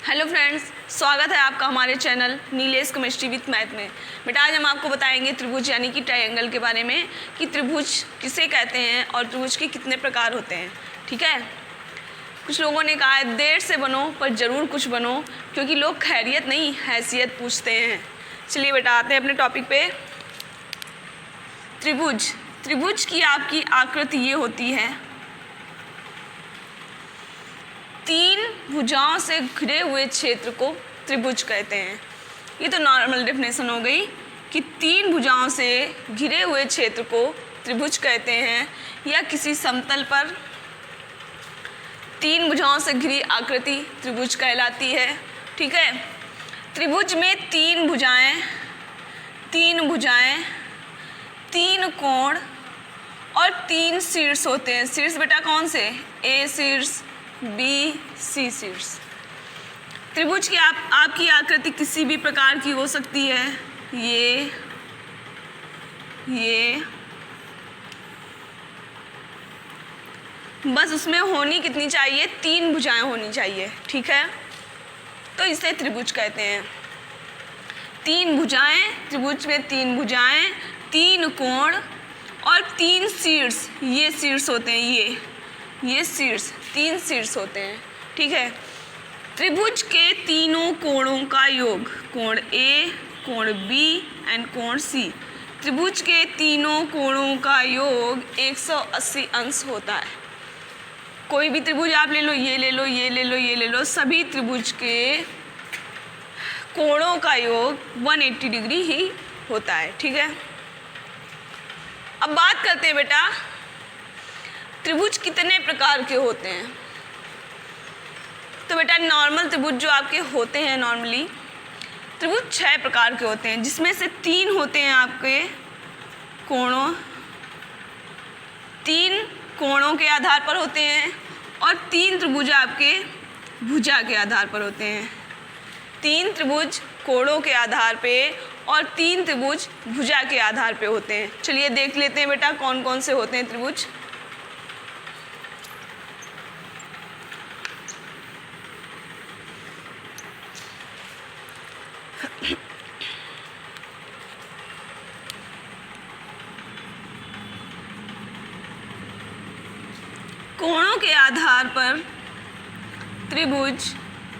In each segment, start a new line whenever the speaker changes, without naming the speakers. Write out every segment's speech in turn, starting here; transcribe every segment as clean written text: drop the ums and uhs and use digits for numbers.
Hello friends, स्वागत है आपका हमारे channel Nilesh chemistry with math में। बेटा आज हम आपको बताएंगे त्रिभुज यानी कि ट्रायंगल के बारे में कि त्रिभुज किसे कहते हैं और त्रिभुज के कितने प्रकार होते हैं। ठीक है, कुछ लोगों ने कहा है देर से बनो पर ज़रूर कुछ बनो, क्योंकि लोग खैरियत नहीं हैसियत पूछते हैं। चलिए बेटा आते हैं अपने टॉपिक पे। त्रिभुज की आपकी आकृति ये होती है, तीन भुजाओं से घिरे हुए क्षेत्र को त्रिभुज कहते हैं। ये तो नॉर्मल डेफिनेशन हो गई कि तीन भुजाओं से घिरे हुए क्षेत्र को त्रिभुज कहते हैं, या किसी समतल पर तीन भुजाओं से घिरी आकृति त्रिभुज कहलाती है। ठीक है, त्रिभुज में तीन भुजाएं, तीन कोण और तीन शीर्ष होते हैं। शीर्ष बेटा कौन से? ए शीर्ष, बी, सी शीर्ष। त्रिभुज की आपकी आकृति किसी भी प्रकार की हो सकती है। ये बस उसमें होनी कितनी चाहिए? तीन भुजाएं होनी चाहिए। ठीक है, तो इसे त्रिभुज कहते हैं। तीन भुजाएं, त्रिभुज में तीन भुजाएं, तीन कोण और तीन शीर्ष। ये शीर्ष होते हैं, ये शीर्ष, तीन शीर्ष होते हैं। ठीक है, त्रिभुज के तीनों कोणों का योग, कोण ए, कोण बी एंड कोण सी, त्रिभुज के तीनों कोणों का योग 180 अंश होता है। कोई भी त्रिभुज आप ले लो, ये ले लो, ये ले लो, ये ले लो, सभी त्रिभुज के कोणों का योग 180 डिग्री ही होता है। ठीक है, अब बात करते हैं बेटा त्रिभुज कितने प्रकार के होते हैं। तो बेटा नॉर्मल त्रिभुज जो आपके होते हैं, नॉर्मली त्रिभुज 6 प्रकार के होते हैं, जिसमें से 3 होते हैं आपके तीन कोणों के आधार पर होते हैं, और 3 त्रिभुज आपके भुजा के आधार पर होते हैं। 3 त्रिभुज कोणों के आधार पे और 3 त्रिभुज भुजा के आधार पे होते हैं। चलिए देख लेते हैं बेटा कौन कौन से होते हैं त्रिभुज। कोणों के आधार पर त्रिभुज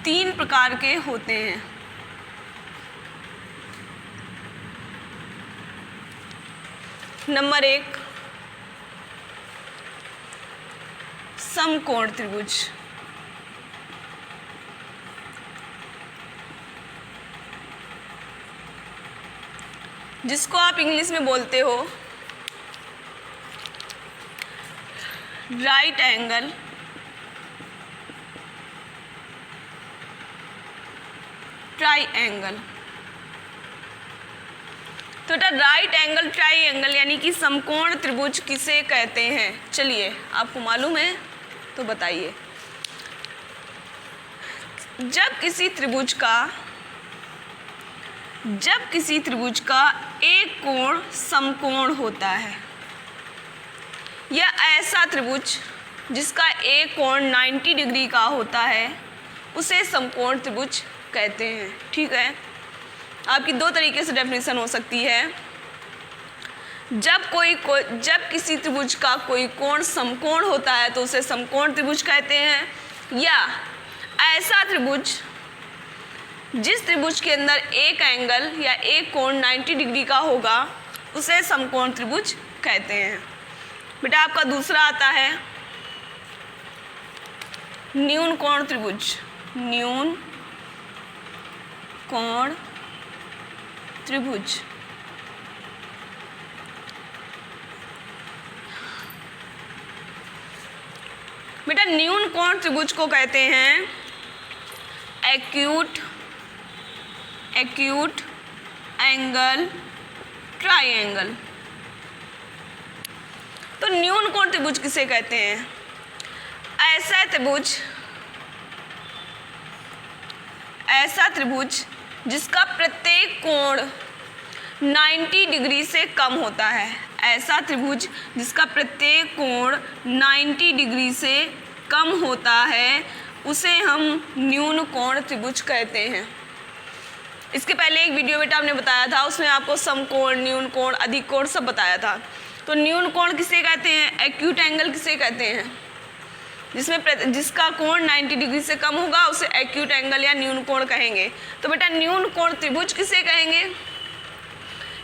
3 प्रकार के होते हैं। नंबर 1 समकोण त्रिभुज। जिसको आप इंग्लिश में बोलते हो राइट एंगल ट्राइएंगल। तो बेटा राइट एंगल ट्राइएंगल यानी कि समकोण त्रिभुज किसे कहते हैं? चलिए आपको मालूम है तो बताइए। जब किसी त्रिभुज का एक कोण समकोण होता है, या ऐसा त्रिभुज जिसका एक कोण 90 डिग्री का होता है, उसे समकोण त्रिभुज कहते हैं। ठीक है, आपकी 2 तरीके से डेफिनेशन हो सकती है। जब किसी त्रिभुज का कोई कोण समकोण होता है तो उसे समकोण त्रिभुज कहते हैं, या ऐसा त्रिभुज जिस त्रिभुज के अंदर एक एंगल या एक कोण 90 डिग्री का होगा उसे समकोण त्रिभुज कहते हैं। बेटा आपका दूसरा आता है न्यून कोण त्रिभुज। न्यून कोण त्रिभुज बेटा न्यून कोण त्रिभुज को कहते हैं एक्यूट एंगल ट्राइएंगल। तो न्यून कोण त्रिभुज किसे कहते हैं? ऐसा त्रिभुज जिसका प्रत्येक कोण 90 डिग्री से कम होता है। ऐसा त्रिभुज जिसका प्रत्येक कोण 90 डिग्री से कम होता है उसे हम न्यून कोण त्रिभुज कहते हैं। इसके पहले एक वीडियो बेटा आपने बताया था, उसमें आपको समकोण, न्यून कोण, अधिक कोण सब बताया था। तो न्यून कोण किसे कहते हैं? एक्यूट एंगल किसे कहते हैं? जिसका कोण 90 डिग्री से कम होगा उसे एक्यूट एंगल या न्यून कोण कहेंगे। तो बेटा न्यून कोण त्रिभुज किसे कहेंगे?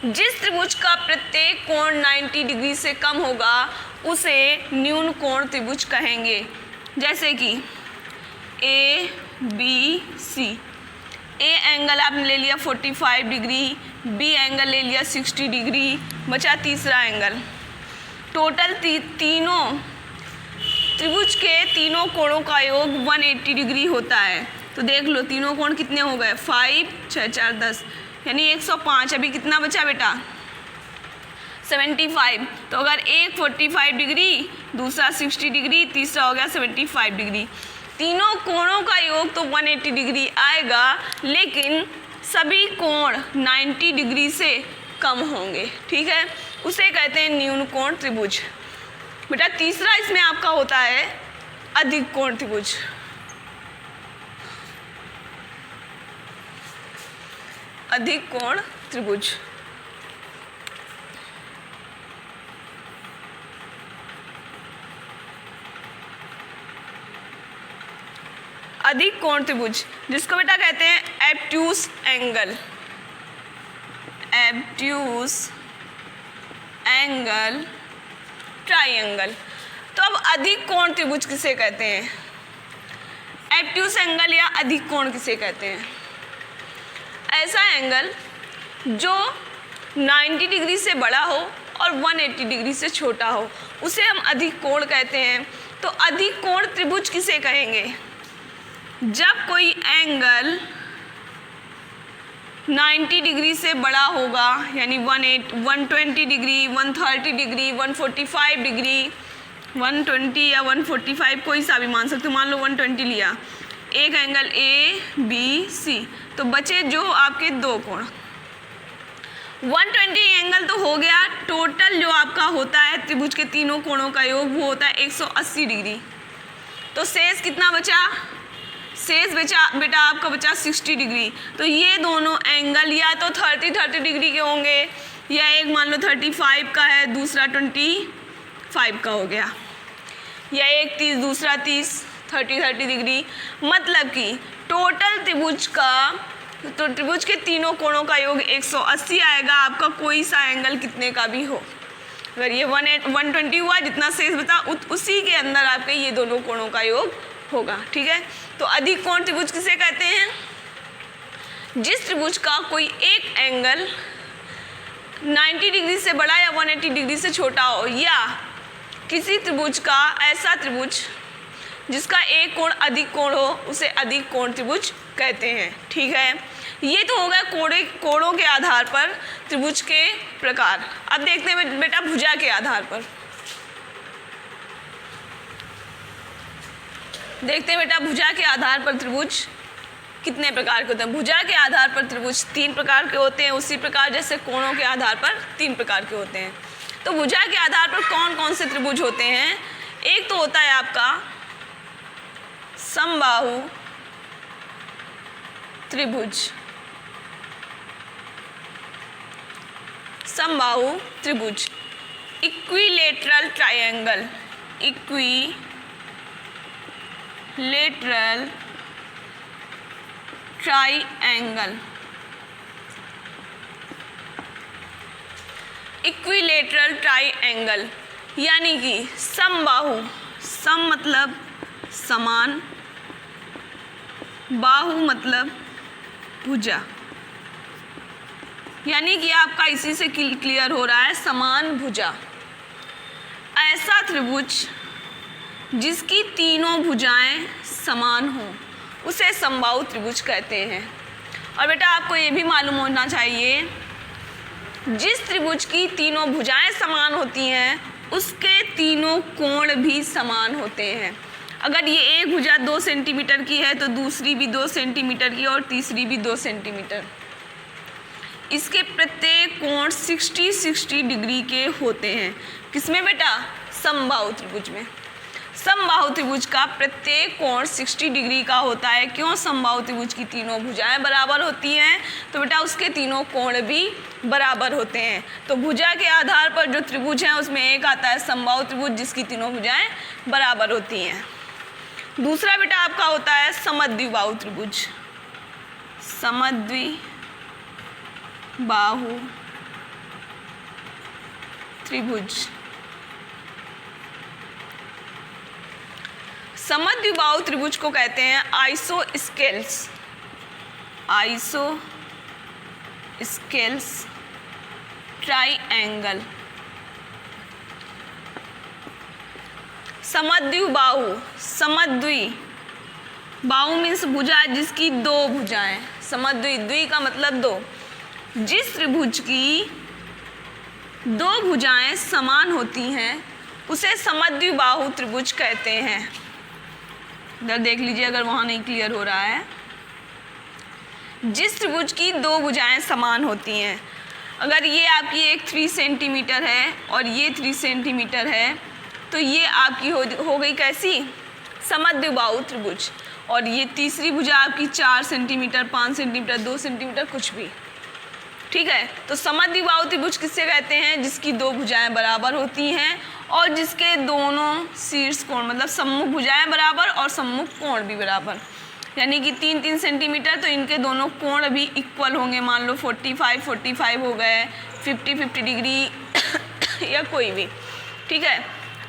जिस त्रिभुज का प्रत्येक कोण 90 डिग्री से कम होगा उसे न्यून कोण त्रिभुज कहेंगे। जैसे कि A B C, A angle आपने ले लिया 45 डिग्री, बी एंगल ले लिया 60 डिग्री, बचा तीसरा एंगल। टोटल तीनों त्रिभुज के तीनों कोणों का योग 180 डिग्री होता है। तो देख लो तीनों कोण कितने हो गए, 5 6 4 10 यानी 105। अभी कितना बचा बेटा? 75। तो अगर एक 45 डिग्री, दूसरा 60 डिग्री, तीसरा हो गया 75 डिग्री। तीनों कोणों का योग तो 180 डिग्री आएगा, लेकिन सभी कोण 90 डिग्री से कम होंगे। ठीक है, उसे कहते हैं न्यून कोण त्रिभुज। बेटा तीसरा इसमें आपका होता है अधिक कोण त्रिभुज। अधिक कोण त्रिभुज। अधिक कोण त्रिभुज जिसको बेटा कहते हैं obtuse angle. Obtuse angle triangle. तो अब अधिक कोण त्रिभुज किसे कहते हैं? एब्ट्यूस एंगल या अधिक कोण किसे कहते हैं? ऐसा एंगल जो 90 डिग्री से बड़ा हो और 180 डिग्री से छोटा हो उसे हम अधिक कोण कहते हैं। तो अधिक कोण त्रिभुज किसे कहेंगे? जब कोई एंगल 90 डिग्री से बड़ा होगा, यानी 120 डिग्री, 130 डिग्री, 145 डिग्री, 120 या 145 कोई सा भी मान सकते हो। मान लो 120 लिया, एक एंगल ए बी सी, तो बचे जो आपके दो कोण। 120 एंगल तो हो गया। टोटल जो आपका होता है त्रिभुज के तीनों कोणों का योग वो होता है 180 डिग्री। तो शेष कितना बचा? शेष बेटा आपका बचा 60 डिग्री। तो ये दोनों एंगल या तो 30 डिग्री के होंगे, या एक मान लो 35 का है, दूसरा 25 का हो गया, या एक 30 दूसरा 30, 30 डिग्री। मतलब कि टोटल त्रिभुज के तीनों कोणों का योग 180 आएगा, आपका कोई सा एंगल कितने का भी हो। अगर ये 120 हुआ, जितना शेष बता उसी के अंदर आपके ये दोनों कोणों का योग होगा। ठीक है, तो अधिक कोण त्रिभुज किसे कहते हैं? जिस त्रिभुज का कोई एक एंगल 90 डिग्री से बड़ा या 180 डिग्री से छोटा हो, या किसी त्रिभुज का ऐसा त्रिभुज जिसका एक कोण अधिक कोण हो उसे अधिक कोण त्रिभुज कहते हैं। ठीक है, ये तो होगा कोणों के आधार पर त्रिभुज के प्रकार। अब देखते हैं बेटा भुजा के आधार पर। देखते हैं बेटा भुजा के आधार पर त्रिभुज कितने प्रकार के होते हैं। भुजा के आधार पर त्रिभुज 3 प्रकार के होते हैं, उसी प्रकार जैसे कोणों के आधार पर 3 प्रकार के होते हैं। तो भुजा के आधार पर कौन कौन से त्रिभुज होते हैं? एक तो होता है आपका समबाहु त्रिभुज। समबाहु त्रिभुज, equilateral triangle, equilateral triangle, equilateral triangle यानी कि समबाहु। सम मतलब समान, बाहु मतलब भुजा, यानी कि आपका इसी से क्लियर हो रहा है समान भुजा। ऐसा त्रिभुज जिसकी तीनों भुजाएं समान हों उसे समबाहु त्रिभुज कहते हैं। और बेटा आपको ये भी मालूम होना चाहिए, जिस त्रिभुज की तीनों भुजाएं समान होती हैं उसके तीनों कोण भी समान होते हैं। अगर ये एक भुजा 2 सेंटीमीटर की है तो दूसरी भी 2 सेंटीमीटर की और तीसरी भी 2 सेंटीमीटर। इसके प्रत्येक कोण 60 डिग्री के होते हैं। किसमें बेटा? समबाहु त्रिभुज में। समबाहु त्रिभुज का प्रत्येक कोण 60 डिग्री का होता है। क्यों? समबाहु त्रिभुज की तीनों भुजाएं बराबर होती हैं, तो बेटा उसके तीनों कोण भी बराबर होते हैं। तो भुजा के आधार पर जो त्रिभुज है उसमें एक आता है समबाहु त्रिभुज जिसकी तीनों भुजाएं बराबर होती हैं। दूसरा बेटा आपका होता है समद्विबाहु त्रिभुज। समद्विबाहु त्रिभुज। समद्विबाहु त्रिभुज को कहते हैं आइसोस्केल्स। Isosceles triangle. समद्विबाहु, समद्वि, बाहु मीन्स भुजा जिसकी दो भुजाएं, समद्वि, द्वि का मतलब दो। जिस त्रिभुज की दो भुजाएं समान होती हैं उसे समद्विबाहु त्रिभुज कहते हैं। इधर देख लीजिए अगर वहाँ नहीं क्लियर हो रहा है। जिस त्रिभुज की दो भुजाएं समान होती हैं, अगर ये आपकी एक 3 सेंटीमीटर है और ये 3 सेंटीमीटर है तो ये आपकी हो गई कैसी? समद्विबाहु त्रिभुज। और ये तीसरी भुजा आपकी 4 सेंटीमीटर, 5 सेंटीमीटर, 2 सेंटीमीटर कुछ भी, ठीक है। तो समद्विबाहु त्रिभुज किससे कहते हैं? जिसकी दो भुजाएं बराबर होती हैं और जिसके दोनों शीर्ष कोण मतलब सम्मुख भुजाएं बराबर और सम्मुख कोण भी बराबर, यानी कि 3-3 सेंटीमीटर, तो इनके दोनों कोण भी इक्वल होंगे। मान लो 45 हो गए, 50 डिग्री या कोई भी, ठीक है।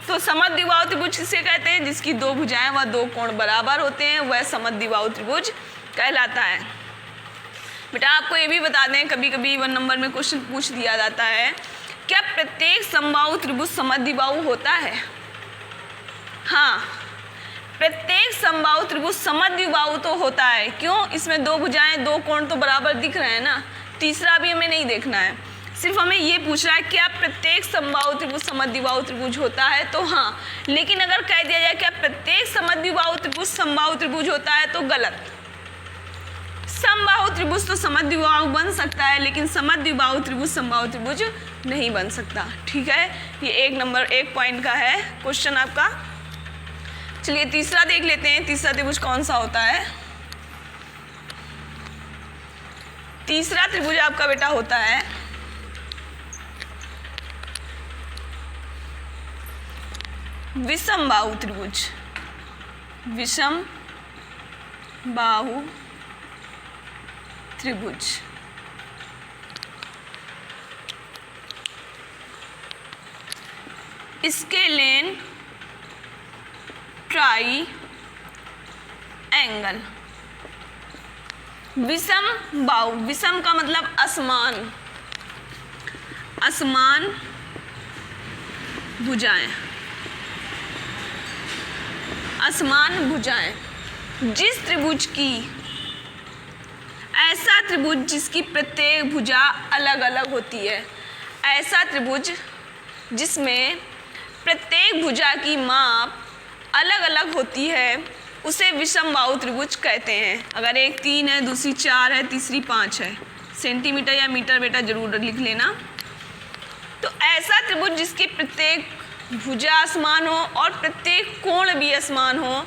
तो समद्विबाहु त्रिभुज किसे कहते हैं? जिसकी दो भुजाएं व दो कोण बराबर होते हैं, वह समद्विबाहु त्रिभुज कहलाता है। बेटा आपको ये भी बता दें, कभी कभी 1 नंबर में क्वेश्चन पूछ दिया जाता है, क्या प्रत्येक समबाहु त्रिभुज समद्विबाहु होता है? हाँ, प्रत्येक समबाहु त्रिभुज समद्विबाहु तो होता है। क्यों? इसमें दो भुजाएं दो कोण तो बराबर दिख रहे हैं ना। तीसरा भी हमें नहीं देखना है, सिर्फ हमें ये पूछ रहा है क्या प्रत्येक समबाहु त्रिभुज समद्विबाहु त्रिभुज होता है, तो हाँ। लेकिन अगर कह दिया जाए क्या प्रत्येक समद्विबाहु त्रिभुज समबाहु त्रिभुज होता है, तो गलत। समबाहु त्रिभुज तो समद्विबाहु बन सकता है, लेकिन समद्विबाहु त्रिभुज समबाहु त्रिभुज नहीं बन सकता, ठीक है। ये 1 पॉइंट का है क्वेश्चन आपका। चलिए तीसरा देख लेते हैं, तीसरा त्रिभुज कौन सा होता है। तीसरा त्रिभुज आपका बेटा होता है विषमबाहु त्रिभुज। विषमबाहु त्रिभुज। Scalene triangle. विषम बाहु, विषम का मतलब असमान, असमान भुजाएं, असमान भुजाएं। जिस त्रिभुज की, ऐसा त्रिभुज जिसकी प्रत्येक भुजा अलग अलग होती है, ऐसा त्रिभुज जिसमें प्रत्येक भुजा की माप अलग अलग होती है उसे विषमबाहु त्रिभुज कहते हैं। अगर एक 3 है, दूसरी 4 है, तीसरी 5 है, सेंटीमीटर या मीटर बेटा जरूर लिख लेना। तो ऐसा त्रिभुज जिसकी प्रत्येक भुजा असमान हो और प्रत्येक कोण भी असमान हो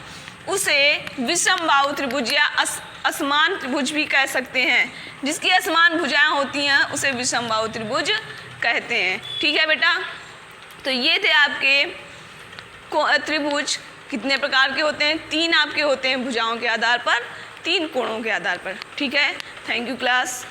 उसे विषमबाहु त्रिभुज या असमान त्रिभुज भी कह सकते हैं। जिसकी असमान भुजाएं होती हैं उसे विषमबाहु त्रिभुज कहते हैं, ठीक है बेटा। तो ये थे आपके त्रिभुज। कितने प्रकार के होते हैं? 3 आपके होते हैं भुजाओं के आधार पर, 3 कोणों के आधार पर, ठीक है। Thank you class.